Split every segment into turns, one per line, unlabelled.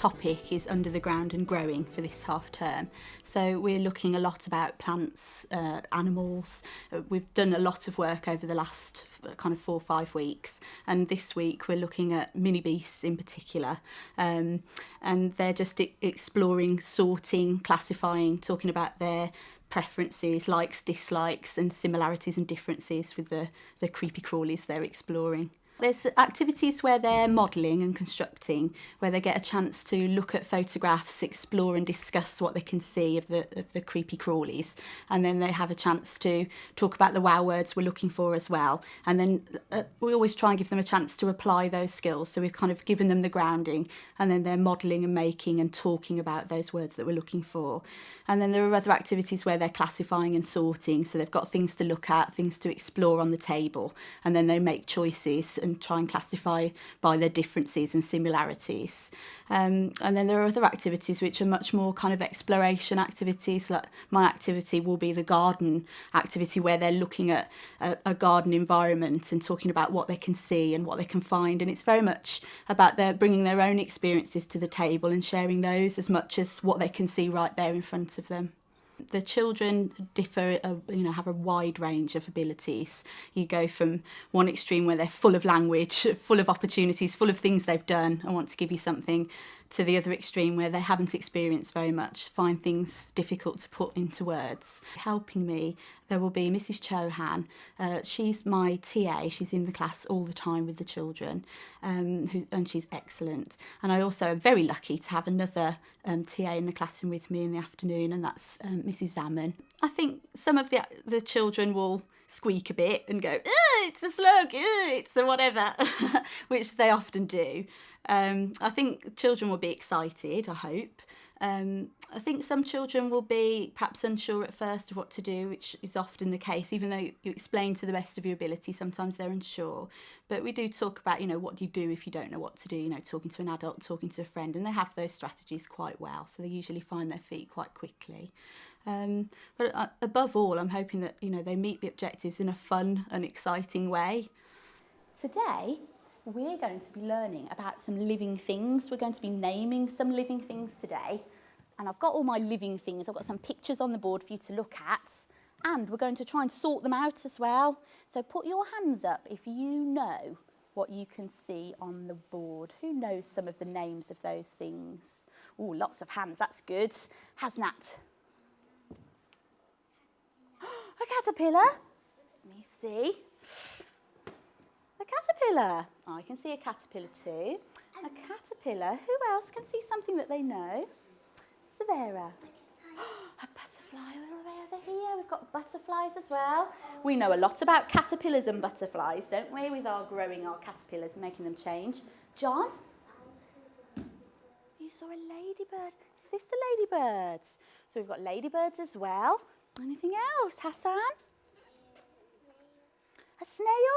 topic is under the ground and growing for this half term. So we're looking a lot about plants, animals. We've done a lot of work over the last kind of 4 or 5 weeks, and this week we're looking at mini beasts in particular, and they're just exploring, sorting, classifying, talking about their preferences, likes, dislikes, and similarities and differences with the creepy crawlies they're exploring. There's activities where they're modelling and constructing, where they get a chance to look at photographs, explore and discuss what they can see of the creepy crawlies, and then they have a chance to talk about the wow words we're looking for as well. And then we always try and give them a chance to apply those skills. So we've kind of given them the grounding, and then they're modelling and making and talking about those words that we're looking for. And then there are other activities where they're classifying and sorting. So they've got things to look at, things to explore on the table, and then they make choices and try and classify by their differences and similarities. And then there are other activities which are much more kind of exploration activities. Like my activity will be the garden activity, where they're looking at a garden environment and talking about what they can see and what they can find. And it's very much about bringing their own experiences to the table and sharing those as much as what they can see right there in front of them. The children differ, have a wide range of abilities. You go from one extreme where they're full of language, full of opportunities, full of things they've done and want to give you something, to the other extreme where they haven't experienced very much, find things difficult to put into words. Helping me, there will be Mrs. Chohan. She's my TA. She's in the class all the time with the children, and she's excellent. And I also am very lucky to have another TA in the classroom with me in the afternoon, and that's Mrs. Zaman. I think some of the children will squeak a bit and go, it's a slug, it's a whatever, which they often do. I think children will be excited, I hope. I think some children will be perhaps unsure at first of what to do, which is often the case. Even though you explain to the best of your ability, sometimes they're unsure. But we do talk about, what do you do if you don't know what to do, talking to an adult, talking to a friend, and they have those strategies quite well. So they usually find their feet quite quickly. But above all, I'm hoping that, they meet the objectives in a fun and exciting way. Today, we're going to be learning about some living things. We're going to be naming some living things today. And I've got all my living things. I've got some pictures on the board for you to look at. And we're going to try and sort them out as well. So put your hands up if you know what you can see on the board. Who knows some of the names of those things? Oh, lots of hands. That's good. Hasnat. A caterpillar. Let me see. A caterpillar. Oh, I can see a caterpillar too. A caterpillar. Who else can see something that they know? Savera. A butterfly all the way over here. We've got butterflies as well. We know a lot about caterpillars and butterflies, don't we? With our growing our caterpillars and making them change. John? You saw a ladybird. Is this the ladybirds? So we've got ladybirds as well. Anything else? Hassan? A snail?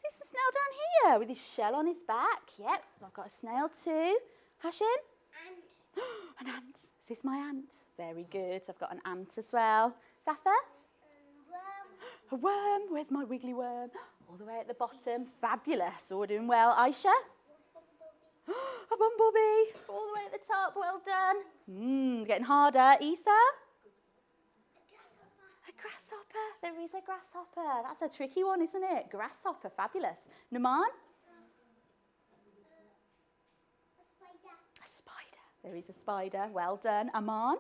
Is this a snail down here with his shell on his back? Yep, I've got a snail too. Hashim? Ant. An ant. Is this my ant? Very good. I've got an ant as well. Safa? Worm. A worm. Where's my wiggly worm? All the way at the bottom. Fabulous. All doing well. Aisha? A bumblebee. All the way at the top. Well done. Getting harder. Isa? Grasshopper. There is a grasshopper. That's a tricky one, isn't it? Grasshopper. Fabulous. Naman?
A spider.
A spider. There is a spider. Well done. Aman?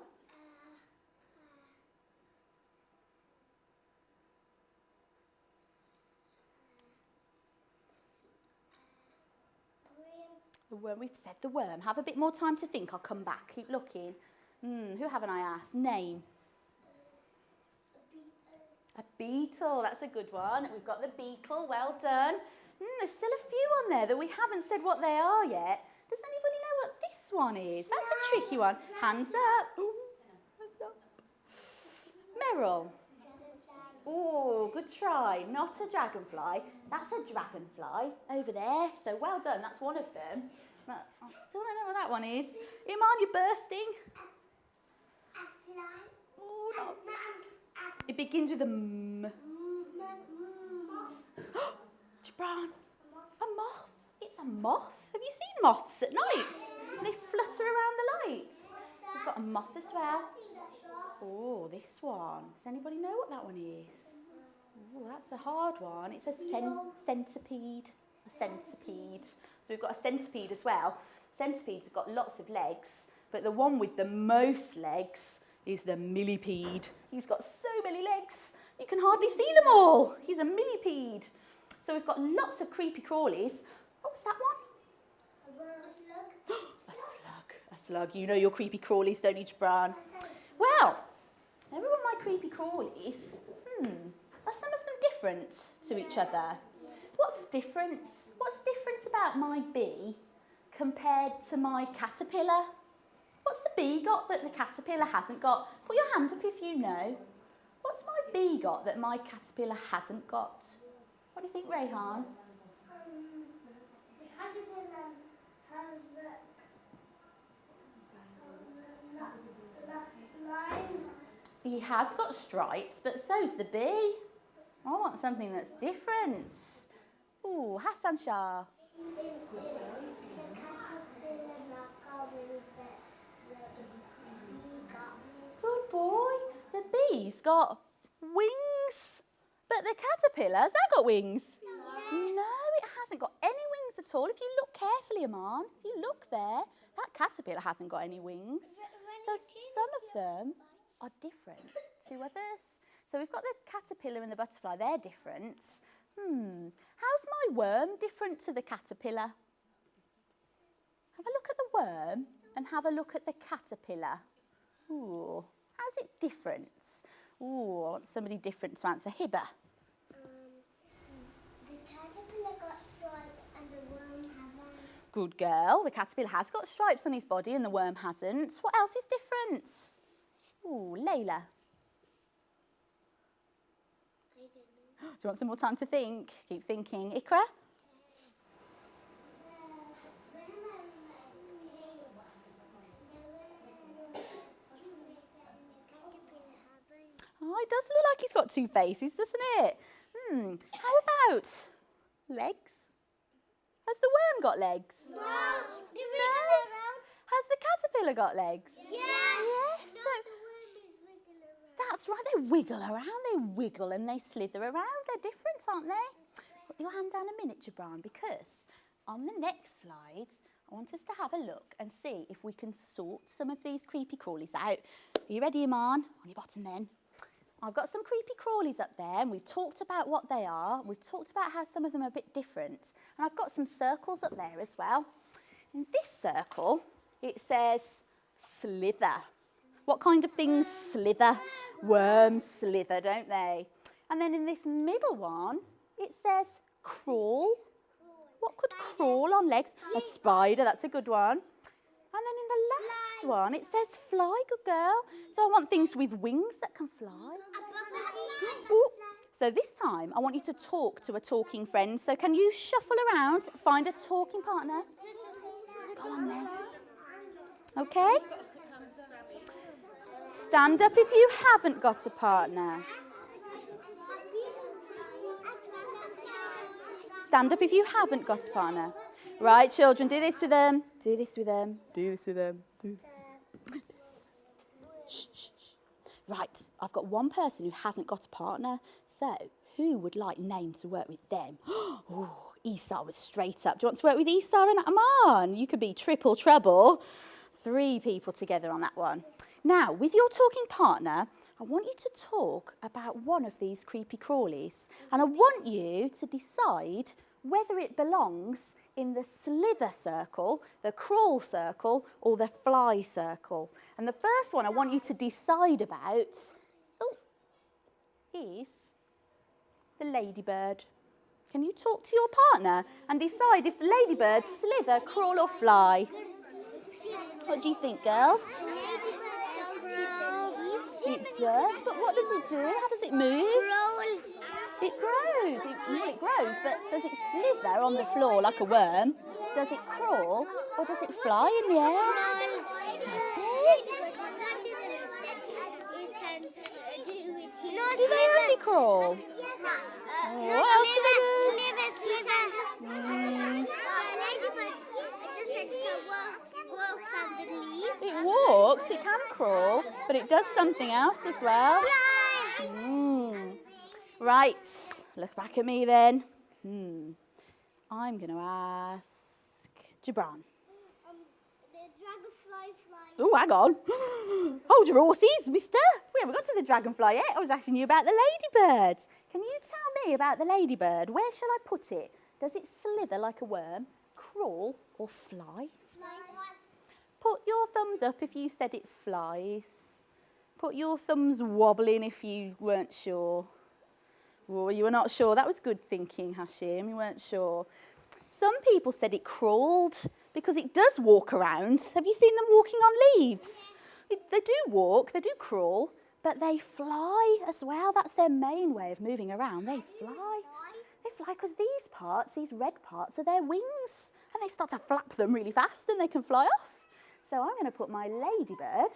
The worm. We've said the worm. Have a bit more time to think. I'll come back. Keep looking. Who haven't I asked? Name. A beetle, that's a good one. We've got the beetle, well done. There's still a few on there that we haven't said what they are yet. Does anybody know what this one is? That's a tricky one. Hands up. Ooh, hands up. Meryl. Oh, good try. Not a dragonfly. That's a dragonfly over there. So well done, that's one of them. But I still don't know what that one is. Iman, you're bursting. Oh, not a fly. It begins with a M. Gibran, a moth. It's a moth. Have you seen moths at night? They flutter got a moth as well. Oh, this one. Does anybody know what that one is? Oh, that's a hard one. It's a centipede. A centipede. So we've got a centipede as well. Centipedes have got lots of legs, but the one with the most legs is the millipede. He's got so many legs, you can hardly see them all. He's a millipede. So we've got lots of creepy crawlies. What was that one? A slug. You know your creepy crawlies, don't you, Bran? Well, everyone my creepy crawlies, are some of them different to each other? What's different? What's different about my bee compared to my caterpillar? What's the bee got that the caterpillar hasn't got? Put your hand up if you know. What's my bee got that my caterpillar hasn't got? What do you think, Rayhan?
The caterpillar has lines.
He has got stripes, but so's the bee. I want something that's different. Ooh, Hassan Shah.
The caterpillar not going, but the bee got
Good boy. The bee's got wings. But the caterpillar, has that got wings? No, it hasn't got any wings at all. If you look carefully, Aman, if you look there, that caterpillar hasn't got any wings. So some of them are different to others. So we've got the caterpillar and the butterfly, they're different. How's my worm different to the caterpillar? Have a look at the worm and have a look at the caterpillar. Ooh, how's it different? Ooh, I want somebody different to answer. Hibba.
The caterpillar got stripes and the worm hasn't.
Good girl. The caterpillar has got stripes on his body and the worm hasn't. What else is different? Ooh, Layla.
I don't know.
Do you want some more time to think? Keep thinking. Ikra? Oh, it does look like he's got two faces, doesn't it? How about legs? Has the worm got legs?
No.
Has the caterpillar got legs?
Yes.
Yes. That's right, they wiggle around, they wiggle and they slither around. They're different, aren't they? Put your hand down a minute, Gibran, because on the next slide, I want us to have a look and see if we can sort some of these creepy crawlies out. Are you ready, Iman? On your bottom then. I've got some creepy crawlies up there and we've talked about what they are. We've talked about how some of them are a bit different. And I've got some circles up there as well. In this circle, it says slither. What kind of things slither? Worms slither, don't they? And then in this middle one, it says crawl. What could crawl on legs? A spider, that's a good one. And then in the last one, it says fly, good girl. So I want things with wings that can fly. Ooh. So this time, I want you to talk to a talking friend. So can you shuffle around, find a talking partner? Go on then. Okay? Stand up if you haven't got a partner. Stand up if you haven't got a partner. Right, children, do this with them. Do this with them. Do this with them. Do this. Shh, shh, shh. Right, I've got one person who hasn't got a partner. So, who would like Naim to work with them? Oh, Isa was straight up. Do you want to work with Isa and Aman? You could be triple trouble. 3 people together on that one. Now, with your talking partner, I want you to talk about one of these creepy crawlies. And I want you to decide whether it belongs in the slither circle, the crawl circle, or the fly circle. And the first one I want you to decide about is the ladybird. Can you talk to your partner and decide if the ladybirds slither, crawl, or fly? What do you think, girls? It does, but what does it do? How does it move? It grows. It grows, but does it slither on the floor like a worm? Does it crawl, or does it fly in the air? Does it? Do they only crawl? What else do they do? It walks, walks, it can crawl, but it does something else as well. Right, look back at me then. I'm going to ask Gibran.
The dragonfly flies.
Oh, hang on. Hold your horses, mister. We haven't got to the dragonfly yet. I was asking you about the ladybird. Can you tell me about the ladybird? Where shall I put it? Does it slither like a worm, crawl, or fly? Put your thumbs up if you said it flies. Put your thumbs wobbling if you weren't sure. Oh, you were not sure. That was good thinking, Hashim. You weren't sure. Some people said it crawled because it does walk around. Have you seen them walking on leaves? They do walk, they do crawl, but they fly as well. That's their main way of moving around. They fly. They fly because these parts, these red parts, are their wings. And they start to flap them really fast and they can fly off. So I'm going to put my ladybird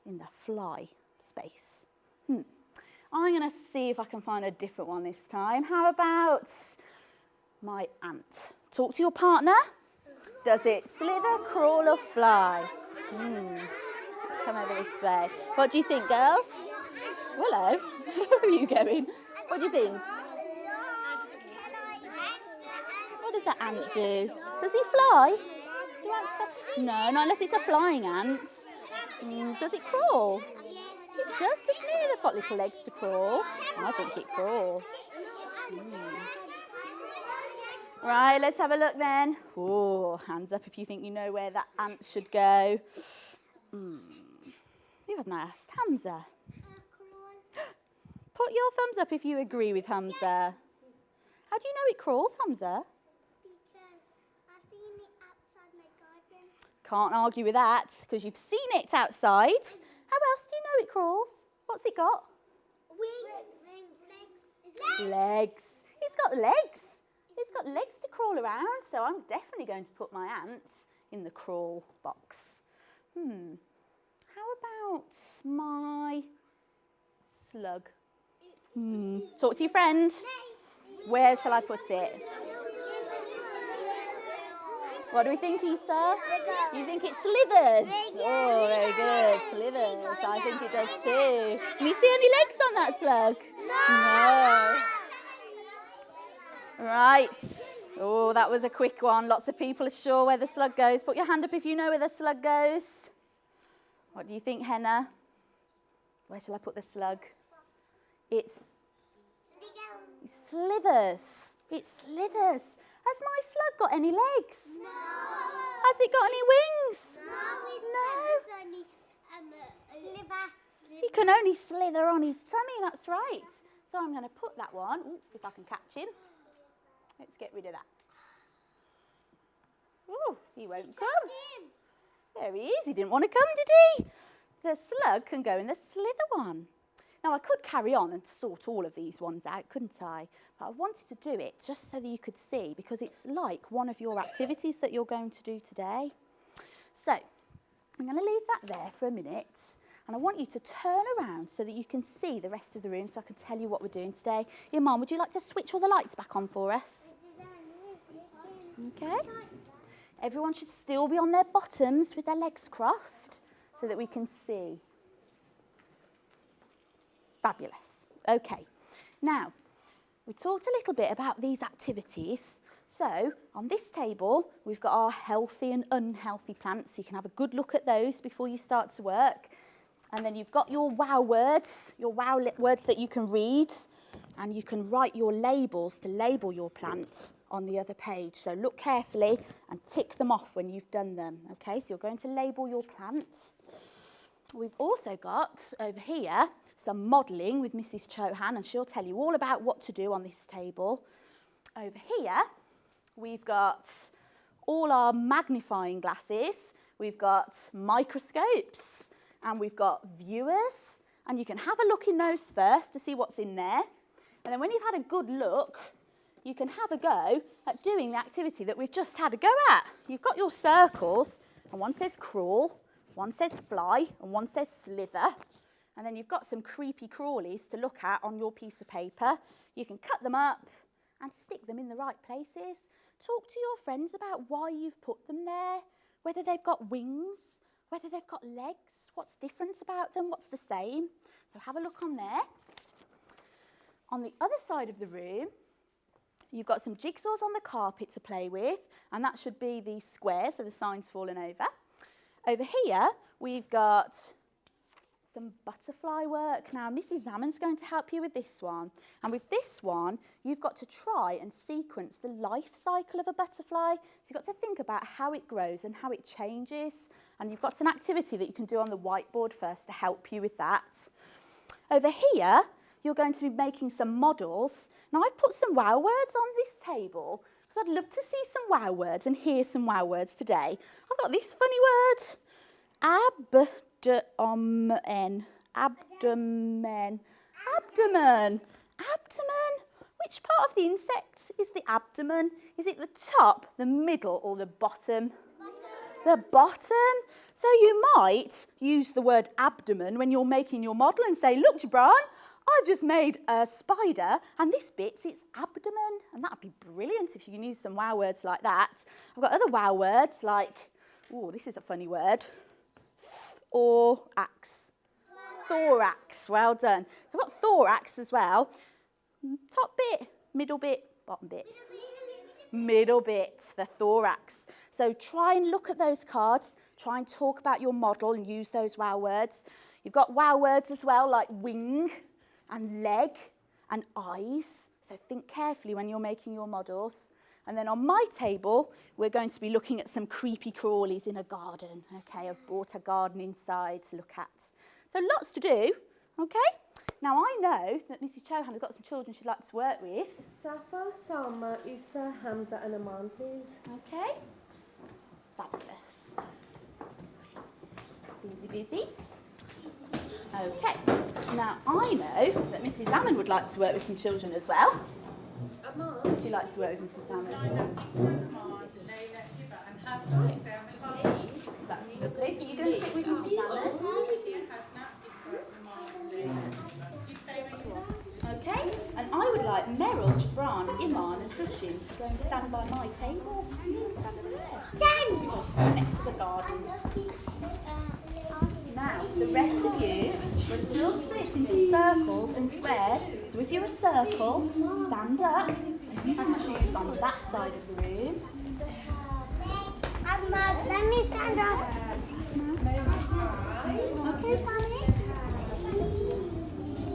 in the fly space. I'm going to see if I can find a different one this time. How about my ant? Talk to your partner. Does it slither, crawl or fly? Let's come over this way. What do you think, girls? Hello. Where are you going? What do you think? What does that ant do? Does he fly? No, not unless it's a flying ant. Does it crawl? It does, doesn't it? They've got little legs to crawl. I think it crawls. Right, let's have a look then. Oh, hands up if you think you know where that ant should go. You haven't asked. Hamza. Put your thumbs up if you agree with Hamza. How do you know it crawls, Hamza?
Because I've seen it outside my garden.
Can't argue with that, because you've seen it outside. How else do you know it crawls? What's it got? Legs. It's got legs. It's got legs to crawl around, so I'm definitely going to put my ant in the crawl box. How about my slug? Talk to your friend. Where shall I put it? What do we think, Issa? You think it slithers? Oh, very good. Slithers. I think it does too. Can you see any legs on that slug? No. Right. Oh, that was a quick one. Lots of people are sure where the slug goes. Put your hand up if you know where the slug goes. What do you think, Henna? Where shall I put the slug? It slithers. It slithers. Has my slug got any legs?
No.
Has it got any wings?
No.
He can only slither on his tummy, that's right. So I'm going to put that one, if I can catch him. Let's get rid of that. Oh, he won't come. There he is. He didn't want to come, did he? The slug can go in the slither one. Now, I could carry on and sort all of these ones out, couldn't I? But I wanted to do it just so that you could see, because it's like one of your activities that you're going to do today. So, I'm going to leave that there for a minute, and I want you to turn around so that you can see the rest of the room, so I can tell you what we're doing today. Your mum, would you like to switch all the lights back on for us? Okay. Everyone should still be on their bottoms with their legs crossed so that we can see. Fabulous. Okay. Now, we talked a little bit about these activities. So, on this table, we've got our healthy and unhealthy plants. You can have a good look at those before you start to work. And then you've got your wow words that you can read. And you can write your labels to label your plant on the other page. So look carefully and tick them off when you've done them. Okay, so you're going to label your plants. We've also got over here some modelling with Mrs. Chohan, and she'll tell you all about what to do on this table. Over here, we've got all our magnifying glasses, we've got microscopes, and we've got viewers, and you can have a look in those first to see what's in there. And then when you've had a good look, you can have a go at doing the activity that we've just had a go at. You've got your circles, and one says crawl, one says fly, and one says slither. And then you've got some creepy crawlies to look at on your piece of paper. You can cut them up and stick them in the right places. Talk to your friends about why you've put them there, whether they've got wings, whether they've got legs, what's different about them, what's the same. So have a look on there. On the other side of the room, you've got some jigsaws on the carpet to play with, and that should be the squares, so the sign's fallen over. Over here, we've got some butterfly work. Now, Mrs. Zammond's going to help you with this one. And with this one, you've got to try and sequence the life cycle of a butterfly. So you've got to think about how it grows and how it changes. And you've got an activity that you can do on the whiteboard first to help you with that. Over here, you're going to be making some models. Now, I've put some wow words on this table because I'd love to see some wow words and hear some wow words today. I've got this funny word, abdomen, abdomen, abdomen, abdomen. Which part of the insect is the abdomen? Is it the top, the middle, or the bottom? The bottom. So you might use the word abdomen when you're making your model and say, look, Gibran, I've just made a spider and this bit's its abdomen. And that would be brilliant if you can use some wow words like that. I've got other wow words like, oh, this is a funny word. Thorax. Thorax, well done. So I've got thorax as well. Top bit, middle bit, bottom bit. Middle bit, the thorax. So try and look at those cards. Try and talk about your model and use those wow words. You've got wow words as well like wing and leg and eyes. So think carefully when you're making your models. And then on my table, we're going to be looking at some creepy crawlies in a garden. Okay, I've brought a garden inside to look at. So lots to do, okay? Now I know that Mrs. Chohan has got some children she'd like to work with.
Safa, Salma, Issa, Hamza and Aman, please.
Okay, fabulous. Busy, busy. Okay, now I know that Mrs. Zammond would like to work with some children as well. Would you like to work with Mrs. Zammond? That's lovely. So you're going to sit with Mrs. Zammond. Okay, and I would like Meryl, Gibran, Iman and Hashim to go and stand by my table. Stand! Next to the garden. Now, the rest of you, we're still split into circles and squares. So if you're a circle, stand up and choose on that side of the room.
Let me stand up.
Okay, Sammy?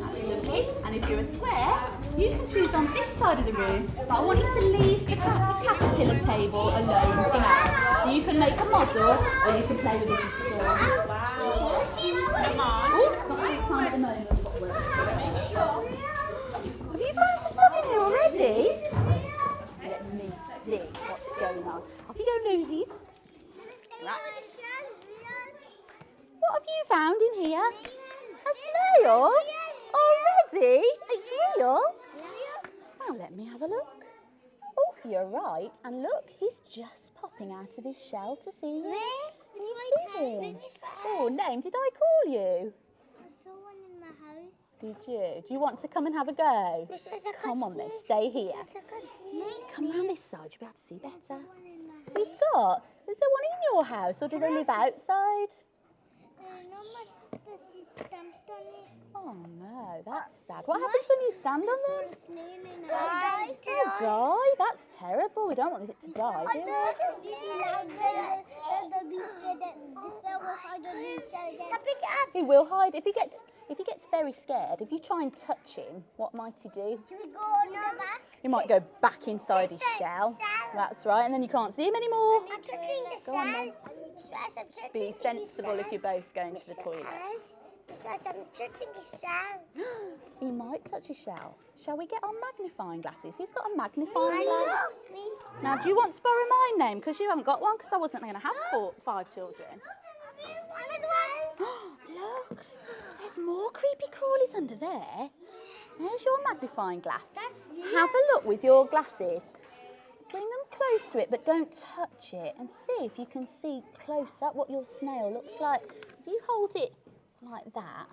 That's lovely. And if you're a square, you can choose on this side of the room. But I want you to leave the caterpillar table alone for now. So you can make a model or you can play with a jigsaw. Come on. Oh, not enough time at the moment. Have you found some stuff in here already? Let me see what's going on. Off you go, nosies. Right. What have you found in here? A snail? Already? It's real? Well, let me have a look. Oh, you're right. And look, he's just popping out of his shell to see you. Can you see him? Oh, name, did I call you?
I saw one in my house.
Did you? Do you want to come and have a go? Come on then, stay here. Come round this side, you'll be able to see better. He's got. Is there one in your house or do they live outside?
No, my sister, she stamped on it.
Oh no, that's sad. What happens when you stand on them? It'll die. That's terrible. We don't want it to die, do we?
They'll be scared that the snail will hide on his shell again. Pick it up.
He will hide. If he gets very scared, if you try and touch him, what might he do?
He will go on the back.
He might go back inside his shell. That's right, and then you can't see him anymore.
I'm touching the
Go on
shell.
then. Be sensible if you're both going to the toilet.
I'm touching his shell.
He might touch his shell. Shall we get our magnifying glasses? Who's got a magnifying glass? Now, do you want to borrow my name? Because you haven't got one, because I wasn't going to have 5 children. Look, there's more creepy crawlies under there. There's your magnifying glass. Have a look with your glasses. Bring them close to it, but don't touch it. And see if you can see close up what your snail looks like. If you hold it like that,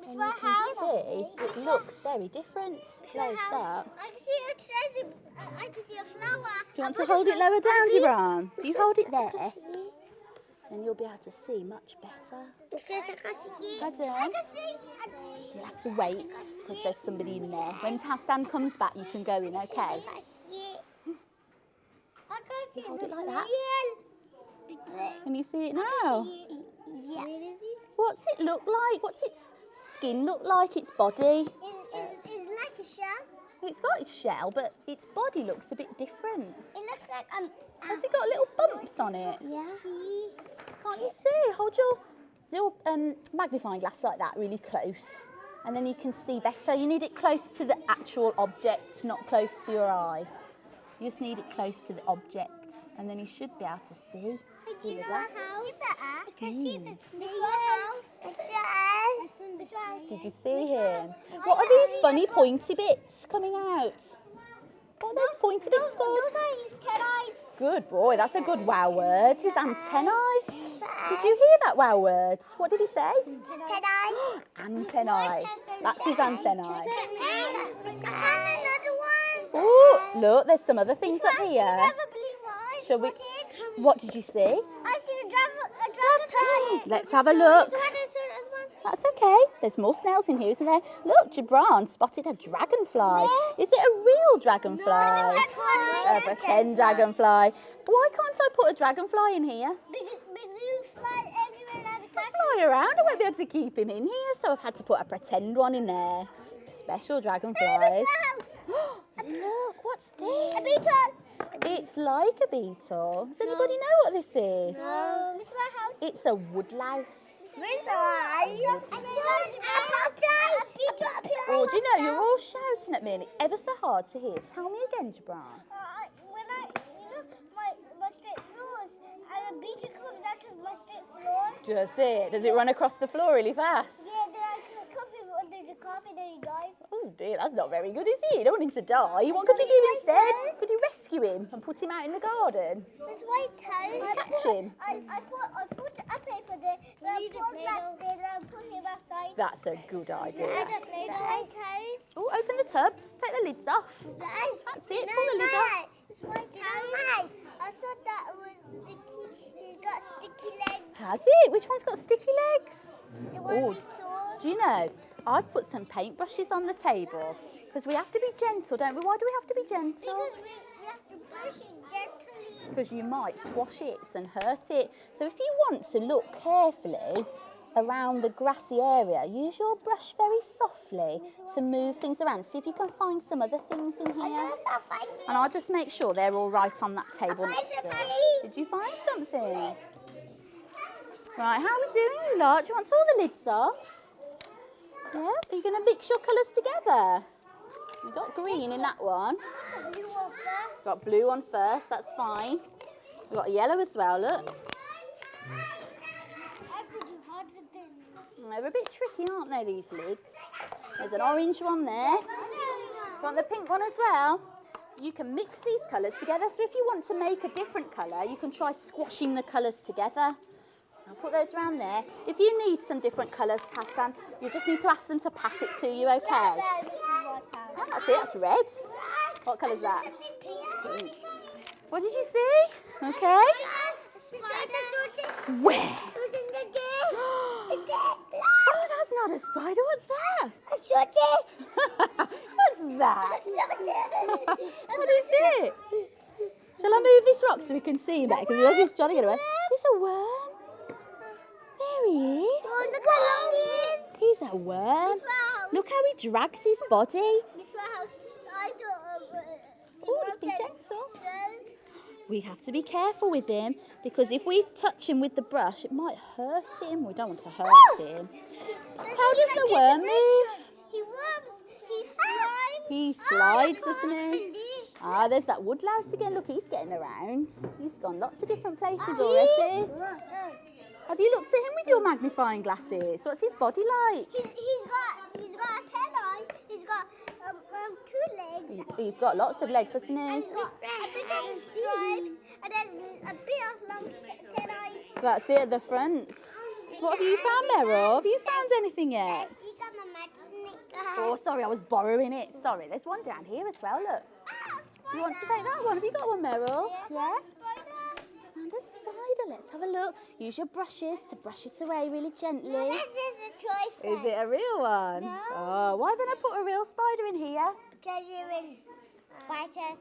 then you can see it looks very different close up.
I can see a treasure. I can see a flower.
Do you want to hold it lower down, Gibran? Do you hold it there? And you'll be able to see much better.
I
Pardon? You'll have to wait because there's somebody in there. When Hassan comes back, you can go in, okay? You hold it like that. Can you see it now?
Yeah.
What's it look like? What's its skin look like? Its body?
It's like a shell.
It's got its shell, but its body looks a bit different.
It looks like
Has it got little bumps on it?
yeah.
Can't you see? Hold your little magnifying glass like that, really close, and then you can see better. You need it close to the actual object, not close to your eye. You just need it close to the object, and then you should be able to see.
Do you know our house? I can see this house.
Did you see him? What are these funny pointy bits coming out? What are those pointy bits called?
Those are his 10 eyes.
Good boy, that's a good wow word. His antennae. Did you hear that wow word? What did he say?
10 eyes.
Antennae. That's his antennae.
And another one.
Oh, look, there's some other things up
You
here.
never believe what I
Shall we?
spotted.
What did you see?
I see a dragonfly.
Let's have a look.
This one is one.
That's okay. There's more snails in here, isn't there? Look, Gibran spotted a dragonfly. Is it a real dragonfly? A pretend dragonfly. Why can't I put a dragonfly in here?
Because you fly everywhere around the castle.
Fly around, I won't be able to keep him in here, so I've had to put a pretend one in there. Special dragonflies. Look, what's this?
A beetle.
It's like a beetle. Does anybody know what this is?
This is my house.
It's a woodlouse. Oh, do you know, you're all shouting at me and it's ever so hard to hear. Tell me again, Gibran.
When my straight floors, and a beetle comes out of my straight floors.
Does it? Does it run across the floor really fast?
Yeah, then I can cuff him under the carpet and he dies.
Oh dear, that's not very good, is it? You don't want him to die. What could you do instead? Could you rescue him and put him out in the garden?
There's white toes.
Catch him.
I put a paper there, then I put glass there, then I put him outside.
That's a good idea.
White toes.
Oh, open the tubs. Take the lids off. That's it. Pull the lid off.
It's white toes. I thought that was sticky. He's got sticky legs.
Has it? Which one's got sticky legs?
The one
Oh,
we saw.
do you know, I've put some paintbrushes on the table because we have to be gentle, don't we? Why do we have to be gentle?
Because we have to brush it gently.
Because you might squash it and hurt it. So if you want to look carefully around the grassy area, use your brush very softly to move things around. See if you can find some other things in here. And I'll just make sure they're all right on that table next to it. Did you find something? Right, how are we doing, lot? Do you want all the lids off? Yeah? Are you going to mix your colours together? We've got green in that one. Got blue on first, that's fine. We've got yellow as well, look. They're a bit tricky, aren't they, these lids? There's an orange one there. Want the pink one as well? You can mix these colours together, so if you want to make a different colour, you can try squashing the colours together. I'll put those around there. If you need some different colours, Hassan, you just need to ask them to pass it to you, okay? Oh, that's it, that's red. What colour's that? Pink. What did you see? Okay. Where?
It was in the day.
Oh, that's not a spider. What's that?
I shot it.
What's that? What is it? Shall I move this rock so we can see that? Because look, he's trying to get away. It's a worm. There he is.
Oh, look how long he is.
He's a worm. Look how he drags his body.
Miss House, I don't.
Oh, be gentle. We have to be careful with him because if we touch him with the brush, it might hurt him. We don't want to hurt him. How does the worm move?
He worms. He slides.
He slides, doesn't he? Ah, there's that woodlouse again. Look, he's getting around. He's gone lots of different places already. Have you looked at him with your magnifying glasses? What's his body like?
He's got a 10 eye. He's got 2 legs.
He's got lots of legs, hasn't he?
And he's got a bit of stripes. And there's a bit of long 10 eyes.
That's it at the front. What have you found, Meryl? Have you found anything yet?
He got my magnet.
Oh, sorry, I was borrowing it. Sorry, there's one down here as well, look. You want to take that one? Have you got one, Meryl? Yeah? Found a spider. spider? Let's have a look. Use your brushes to brush it away really gently.
This is a toy
Is it a real one?
No.
Oh, why haven't I put a real spider in here?
Because you will bite us.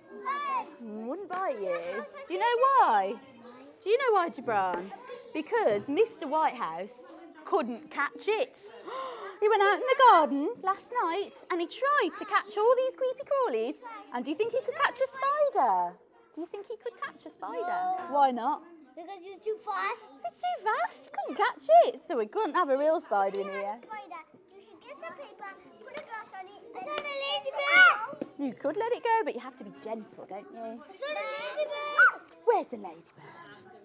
Wouldn't bite you. Do you know why? Do you know why, Gibran? Because Mr. Whitehouse couldn't catch it. He went out in the garden last night and he tried to catch all these creepy crawlies. And do you think he could catch a spider? Do you think he could catch a spider?
No.
Why not?
Because you're too fast.
It's too fast. He couldn't catch it. So we couldn't have a real spider in
If you
here.
have a spider, you should get some paper, put a glass on it. I saw a ladybird.
You could let it go, but you have to be gentle, don't you?
I saw a ladybird.
Where's the ladybird?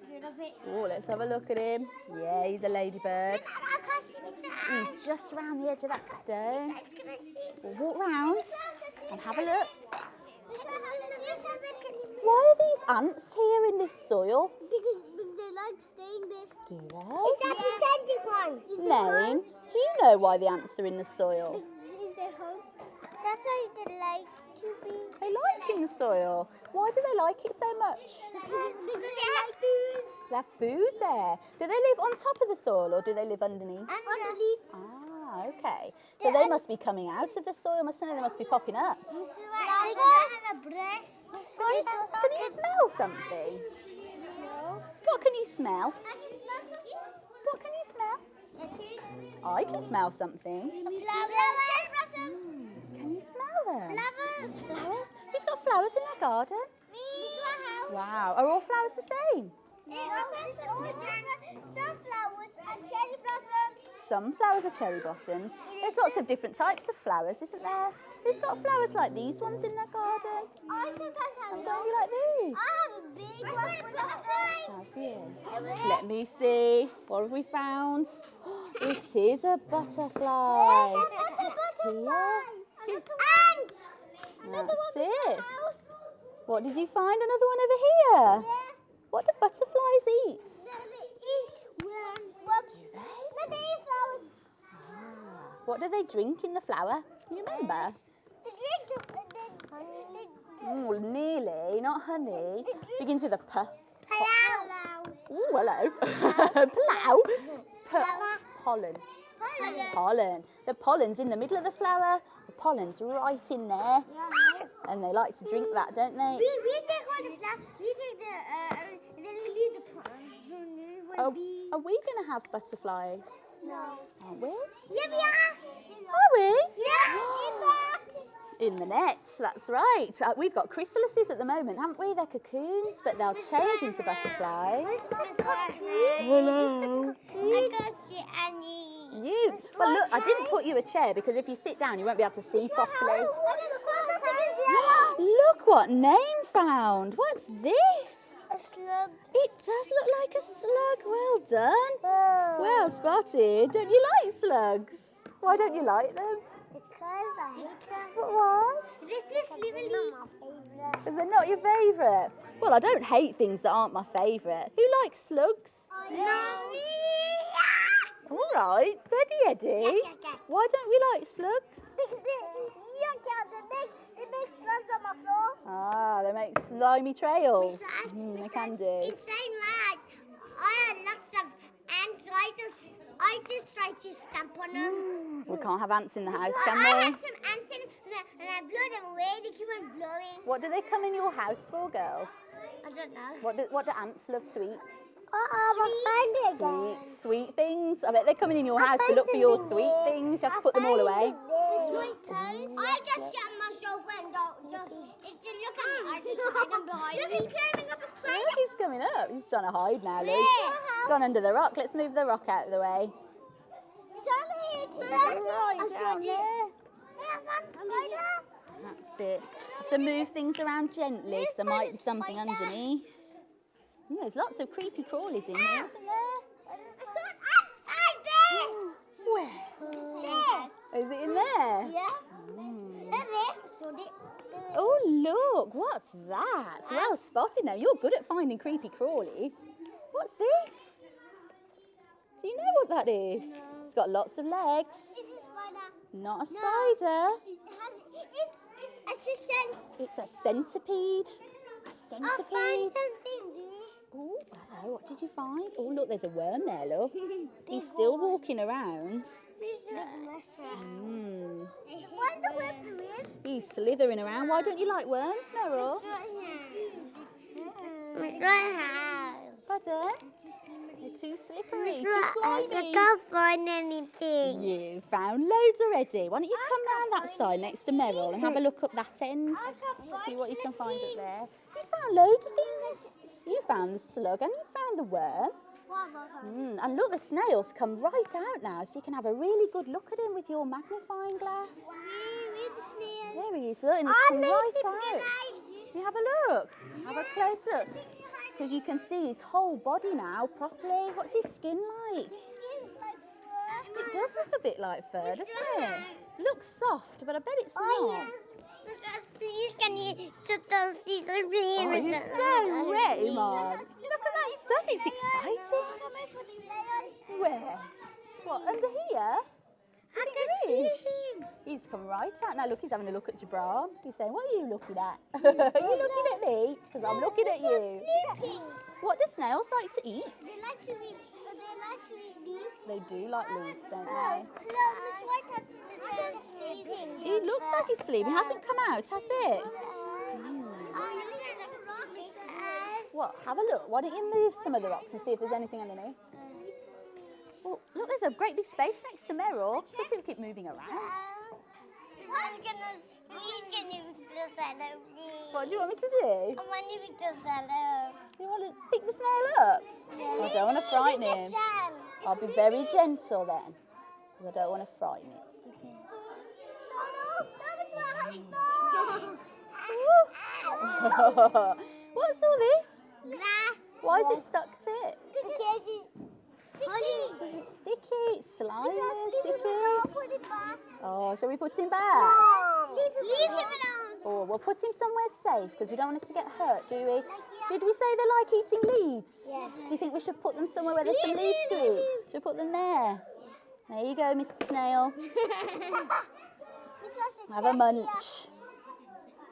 Good of it.
Oh, let's have a look at him. Yeah, he's a ladybird.
I can't see Mr.
He's just around the edge of that stone.
Let's go see.
We'll walk round and have a look.
Because
Why are these ants here in this soil?
they like staying there.
Do
Is
they?
that the one? Is their
Maine,
home?
do you know why the ants are in the soil?
Is their home? That's why they like to be.
They like in the soil. Why do they like it so much?
Because they have food.
They have food there. Do they live on top of the soil or do they live underneath?
Underneath.
Ah, okay. So they must be coming out of the soil, mustn't they? They must be popping up.
They have a breast.
Can you smell something?
No.
What can you smell?
I can smell something.
What can you smell? I can smell something.
Flowers.
Can you smell them?
Flowers.
Flowers? Who's got flowers in their garden?
House.
Wow. Are all flowers the same?
Sunflowers and cherry blossoms.
Some flowers are cherry blossoms. There's lots of different types of flowers, isn't there? Who's got flowers like these ones in their garden?
I sometimes have
And don't you like these?
I have a big one full of flowers.
Have you? Let me see. What have we found? It is a butterfly. Here.
Ants.
That's it. What did you find? Another one over here.
Yeah.
What do butterflies eat?
They eat worms.
Do they?
No, they eat flowers.
What do they drink in the flower? Can you remember?
They drink
Nearly, not honey. Begins with a P.
Hello.
Ooh, hello. Plough. Pollen. Pollen. The pollen's in the middle of the flower. The pollen's right in there. And they like to drink that, don't they?
We take all the flowers. We take the then we leave the pond.
Oh, are we going to have butterflies?
No.
Aren't we?
Yeah, we are.
Are we?
Yeah, in that.
In the nets, that's right. We've got chrysalises at the moment, haven't we? They're cocoons, but they'll change into butterflies. Hello.
I can't see any.
You. Well, look, I didn't put you a chair because if you sit down, you won't be able to see properly. Look what name found. What's this?
A slug.
It does look like a slug. Well done. Well spotted. Don't you like slugs? Why don't you like them?
Because I hate them.
But why?
This is literally not my favourite.
Is they not your favourite? Well, I don't hate things that aren't my favourite. Who likes slugs?
No, me.
All right, steady Eddie.
Yeah.
Why don't we like slugs?
Because they make slugs on my floor.
Ah, they make slimy trails.
Besides,
They can do.
Inside mad, I had lots of ants. I just tried to stamp on them.
We can't have ants in the house,
Well,
can
I
we?
had some ants in and I blew them away. They keep on blowing.
What do they come in your house for, girls?
I don't know.
What do ants love to eat? Sweet things. I bet they're coming in your house to look for your sweet things. You have to put them all away.
I just shut myself and look at me. I don't behind me. Look, he's climbing up a spider.
Look, he's coming up. He's trying to hide now, Liz.
Yeah.
He's gone under the rock. Let's move the rock out of the way.
It's on here too.
Right down there.
Spider.
That's it. Have to move things around gently because there might be something underneath. There's lots of creepy crawlies in here, isn't there? Where? Is it in there? Oh, look, what's that? Well spotted now. You're good at finding creepy crawlies. What's this? Do you know what that is? It's got lots of legs.
It's a spider.
Not a spider.
It's
It's a centipede. A centipede.
something.
Oh, hello. What did you find? Oh, look, there's a worm there, look. He's still walking around.
What's the worm doing?
He's slithering around. Why don't you like worms, Meryl? Pardon? They're too slippery, too slimy.
I can't find anything.
You found loads already. Why don't you come round that side next to Meryl and have a look up that end? See what you can find up there. You found loads of things. You found the slug and you found the worm. And look, the snails come right out now, so you can have a really good look at him with your magnifying glass. There he is, look, and he's come right out. You have a look. Have a close look. Because you can see his whole body now properly. What's his skin like? It does look a bit like fur, doesn't it? Looks soft, but I bet it's not.
Please, can you just see the
Oh, he's so ready, Mom. Look at that stuff, it's exciting. Where? What, under here?
I can see him.
He's come right out. Now look, he's having a look at Jabran. He's saying, what are you looking at? Are you looking at me? Because I'm looking at you. What do snails like to eat?
They like to eat leaves.
They do like leaves, don't they?
Look, Miss White has sneezing.
He looks like he's sleeping. He hasn't come out, has it? What? Have a look. Why don't you move some of the rocks and see if there's anything underneath? Oh, look, there's a great big space next to Meryl. She's going to keep moving around.
Please, can you just hello, please?
What do you want me to do?
I want you to just hello.
You want to pick the snail up? I don't want to frighten him. I'll be very gentle then, because I don't want to frighten him. What's all this?
Grass.
Why is it stuck to it?
Because it's sticky.
It's sticky, it's slimy, sticky.
Put it back.
Oh, shall we put him back?
Leave him alone.
Oh, we'll put him somewhere safe because we don't want it to get hurt, do we? Did we say they like eating leaves?
Yeah.
Do you think we should put them somewhere where there's some leaves to eat? Should we put them there? There you go, Mr. Snail. Have a munch.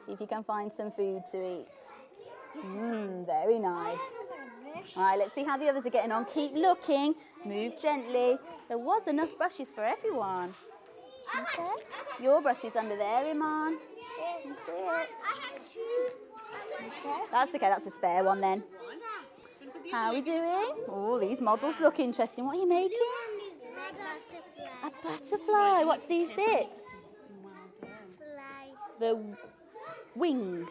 See if you can find some food to eat. Very nice. All right, let's see how the others are getting on. Keep looking. Move gently. There was enough brushes for everyone. Okay. Your brush is under there, Iman. You see it?
I have two.
Okay. That's okay. That's a spare one then. How are we doing? Oh, these models look interesting. What are you making? A butterfly. What's these bits? The wings.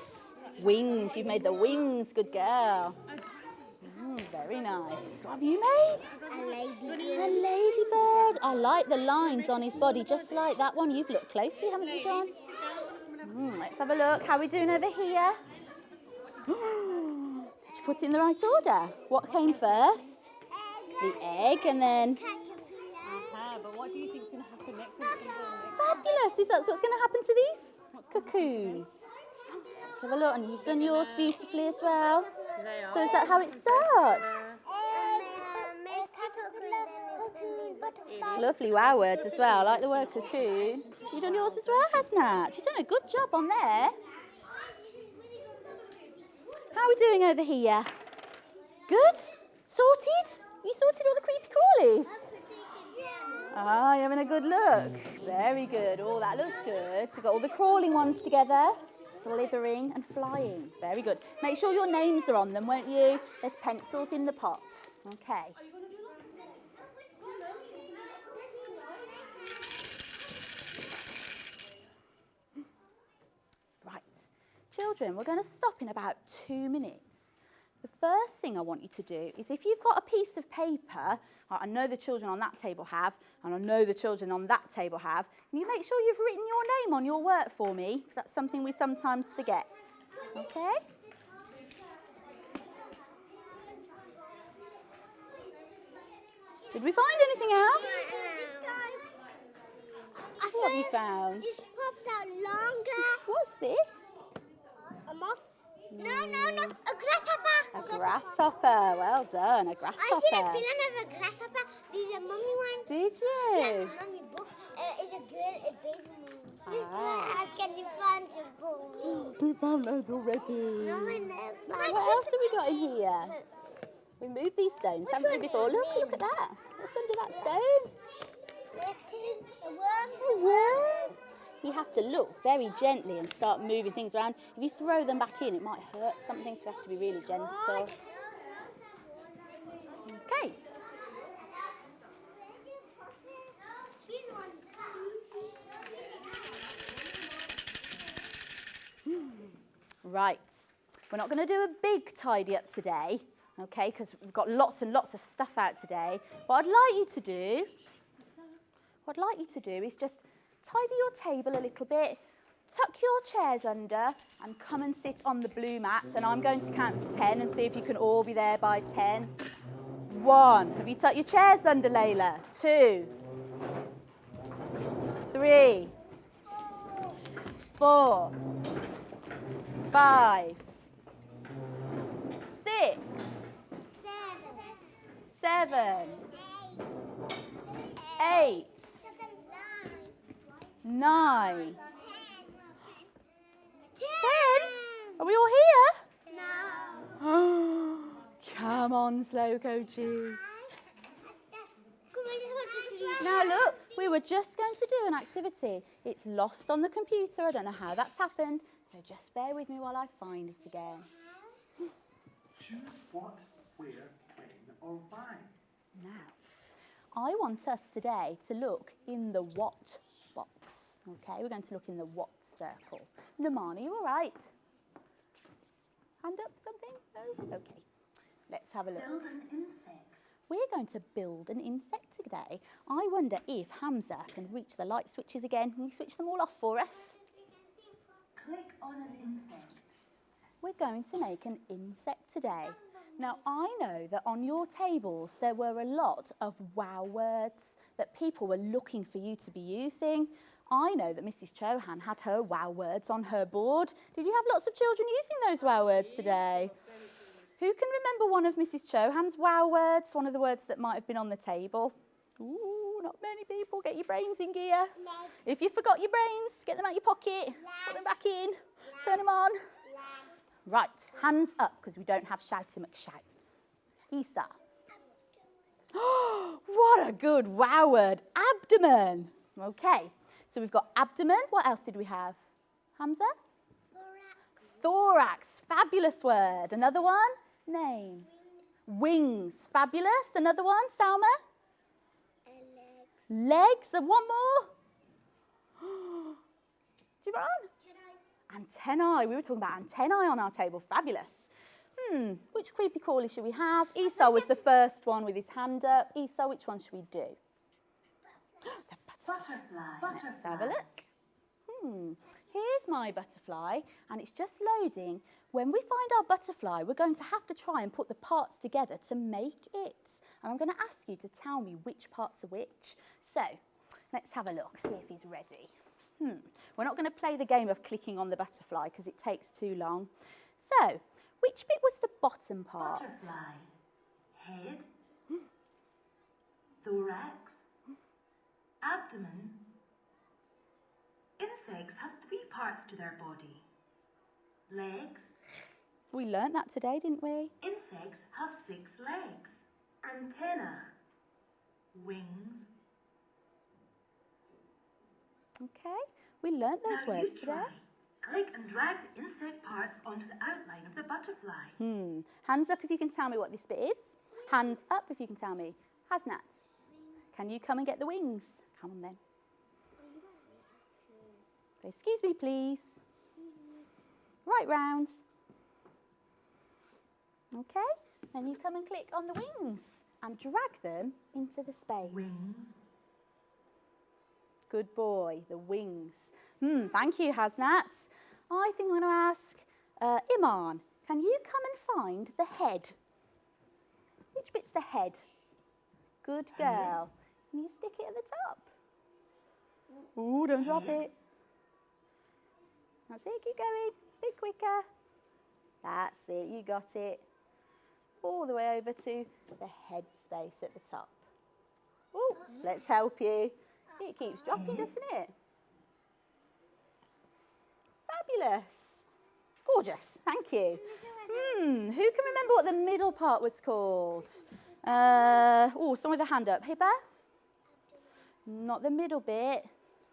Wings. You've made the wings. Good girl. Very nice. What have you made?
A ladybird.
A ladybird. I like the lines on his body, just like that one. You've looked closely, haven't you, John? Let's have a look. How are we doing over here? Did you put it in the right order? What came first? The egg, and then...
But what do you think is going to happen next?
Fabulous. Is that what's going to happen to these cocoons? Let's have a look. And you've done yours beautifully as well. So is that how it starts? Lovely wow words as well. I like the word cocoon. You've done yours as well, Hasnat. You've done a good job on there. How are we doing over here? Good? Sorted? You sorted all the creepy crawlies? Ah, you're having a good look. Very good. Oh, that looks good. So you've got all the crawling ones together. Slithering and flying. Very good. Make sure your names are on them, won't you? There's pencils in the pot. Okay. Right. Children, we're going to stop in about 2 minutes. The first thing I want you to do is if you've got a piece of paper, I know the children on that table have, and I know the children on that table have, and you make sure you've written your name on your work for me, because that's something we sometimes forget. Okay? Did we find anything else? What have you found?
It's popped out longer.
What's this?
A moth? No, a grasshopper.
A grasshopper. Well done, a grasshopper.
I seen a film of a grasshopper. There's a mummy one.
Did you?
Yeah, mummy book. It's a girl, a baby. Miss Glass, can you find some for me?
We found loads already.
No, I never.
What else have we got in here? We moved these stones, haven't we, before? Look at that. What's under that stone?
A worm.
A worm. You have to look very gently and start moving things around. If you throw them back in, it might hurt something, so you have to be really gentle. Okay. Right. We're not going to do a big tidy up today, okay, because we've got lots and lots of stuff out today. What I'd like you to do is just tidy your table a little bit, tuck your chairs under and come and sit on the blue mats, and I'm going to count to 10 and see if you can all be there by 10. 1. Have you tucked your chairs under, Layla? 2. 3. 4. 5. 6. 7. 8. 9. 10. Are we all here?
No.
Come on, slow coaches.
Come
Now look, we were just going to do an activity. It's lost on the computer. I don't know how that's happened. So just bear with me while I find it again.
Choose what, where, when, or why.
Now, I want us today to look in the what box. Okay, we're going to look in the what circle. Namani, you all right? Hand up something? No? Okay. Let's have a look.
Build an insect.
We're going to build an insect today. I wonder if Hamza can reach the light switches again. Can you switch them all off for us?
Click on an insect.
We're going to make an insect today. Now, I know that on your tables there were a lot of wow words that people were looking for you to be using. I know that Mrs. Chohan had her wow words on her board. Did you have lots of children using those wow words today? Who can remember one of Mrs. Chohan's wow words, one of the words that might have been on the table? Ooh, not many people. Get your brains in gear. If you forgot your brains, get them out your pocket, put them back in, turn them on. Right, hands up, because we don't have Shouty McShouts. Isa. What a good wow word. Abdomen. Okay, so we've got abdomen. What else did we have? Hamza? Thorax. Fabulous word. Another one? Name. Wings. Fabulous. Another one? Salma? Legs. And one more? Gibran? Antennae. We were talking about antennae on our table. Fabulous. Which creepy crawly should we have? Esau was the first one with his hand up. Esau, which one should we do? The butterfly. Let's have a look. Here's my butterfly, and it's just loading. When we find our butterfly, we're going to have to try and put the parts together to make it. And I'm going to ask you to tell me which parts are which. So, let's have a look, see if he's ready. We're not going to play the game of clicking on the butterfly because it takes too long. So, which bit was the bottom part?
Butterfly. Head. Thorax. Abdomen. Insects have 3 parts to their body. Legs.
We learnt that today, didn't we?
Insects have 6 legs. Antenna. Wings.
Okay, we learnt those
Now
words
you
today.
try. Click and drag the insect parts onto the outline of the butterfly.
Hands up if you can tell me what this bit is. Hands up if you can tell me. Hasnat, can you come and get the wings? Come on then. Excuse me, please. Right round. Okay, then you come and click on the wings and drag them into the space.
Wings.
Good boy, the wings. Thank you, Hasnat. I think I'm going to ask Iman, can you come and find the head? Which bit's the head? Good girl. Can you stick it at the top? Ooh, don't drop it. That's it, keep going. A bit quicker. That's it, you got it. All the way over to the head space at the top. Ooh, let's help you. It keeps dropping, doesn't it? Fabulous. Gorgeous, thank you. Who can remember what the middle part was called? Someone with a hand up. Hiba? Not the middle bit.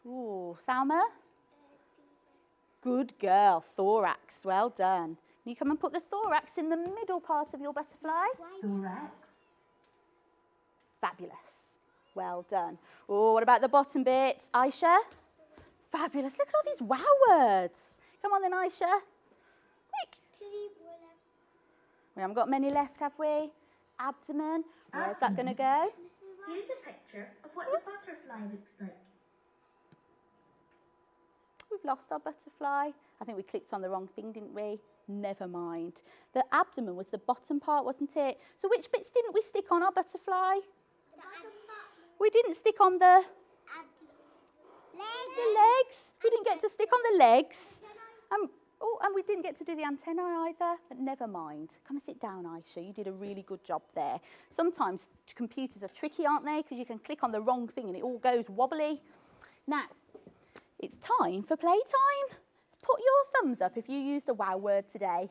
Salma? Good girl, thorax. Well done. You come and put the thorax in the middle part of your butterfly.
Thorax.
Fabulous. Well done. What about the bottom bit? Aisha? Fabulous. Look at all these wow words. Come on then, Aisha. Quick. We haven't got many left, have we? Abdomen. Where's that going to go?
Here's a picture of what the butterfly looks like.
We've lost our butterfly. I think we clicked on the wrong thing, didn't we? Never mind. The abdomen was the bottom part, wasn't it? So which bits didn't we stick on our butterfly? We didn't stick on the legs. We didn't get to stick on the legs. And we didn't get to do the antennae either, but never mind. Come and sit down, Aisha. You did a really good job there. Sometimes computers are tricky, aren't they? Because you can click on the wrong thing and it all goes wobbly. Now, it's time for playtime. Put your thumbs up if you used a wow word today.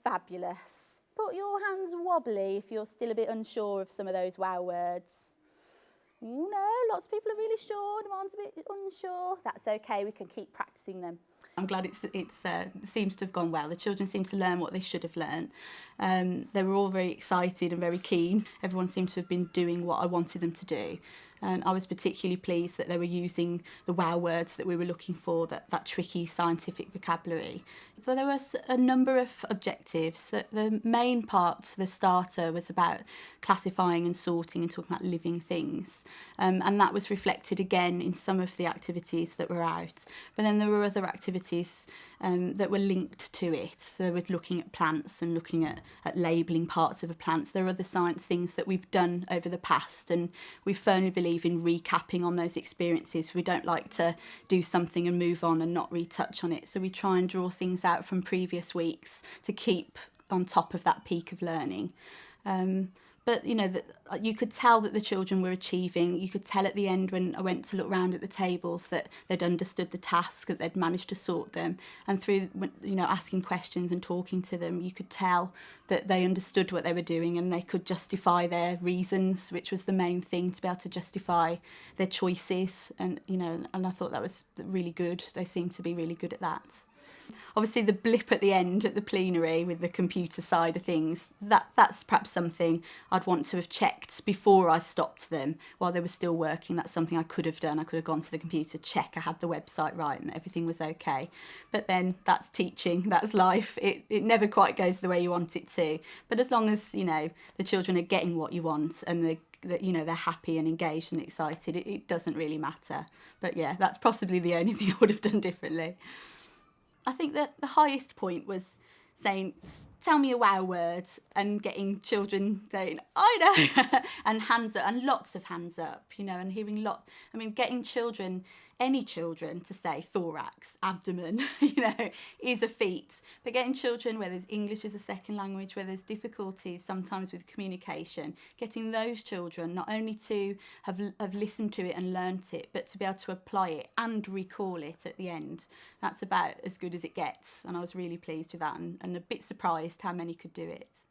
Fabulous. Put your hands wobbly if you're still a bit unsure of some of those wow words. Oh no, lots of people are really sure, the one's a bit unsure. That's okay, we can keep practicing them. I'm glad it seems to have gone well. The children seem to learn what they should have learned. They were all very excited and very keen. Everyone seemed to have been doing what I wanted them to do. And I was particularly pleased that they were using the wow words that we were looking for, that tricky scientific vocabulary. So there was a number of objectives. The main part, the starter, was about classifying and sorting and talking about living things. And that was reflected again in some of the activities that were out. But then there were other activities that were linked to it. So they were looking at plants and looking at labelling parts of a plant. There are other science things that we've done over the past, and we firmly believe in recapping on those experiences. We don't like to do something and move on and not retouch on it. So we try and draw things out from previous weeks to keep on top of that peak of learning. But, you know, you could tell that the children were achieving. You could tell at the end when I went to look round at the tables that they'd understood the task, that they'd managed to sort them. And through, you know, asking questions and talking to them, you could tell that they understood what they were doing and they could justify their reasons, which was the main thing, to be able to justify their choices. And, you know, and I thought that was really good. They seemed to be really good at that. Obviously, the blip at the end at the plenary with the computer side of things, that's perhaps something I'd want to have checked before I stopped them while they were still working. That's something I could have done. I could have gone to the computer, check I had the website right and everything was okay. But then that's teaching, that's life. It never quite goes the way you want it to. But as long as, you know, the children are getting what you want and they're happy and engaged and excited, it doesn't really matter. But yeah, that's possibly the only thing I would have done differently. I think that the highest point was saying, tell me a wow word, and getting children saying, I know, and hands up, and lots of hands up, you know, and hearing lots. I mean, getting children, any children, to say thorax, abdomen, you know, is a feat. But getting children where there's English as a second language, where there's difficulties sometimes with communication, getting those children not only to have listened to it and learnt it, but to be able to apply it and recall it at the end. That's about as good as it gets. And I was really pleased with that and a bit surprised how many could do it.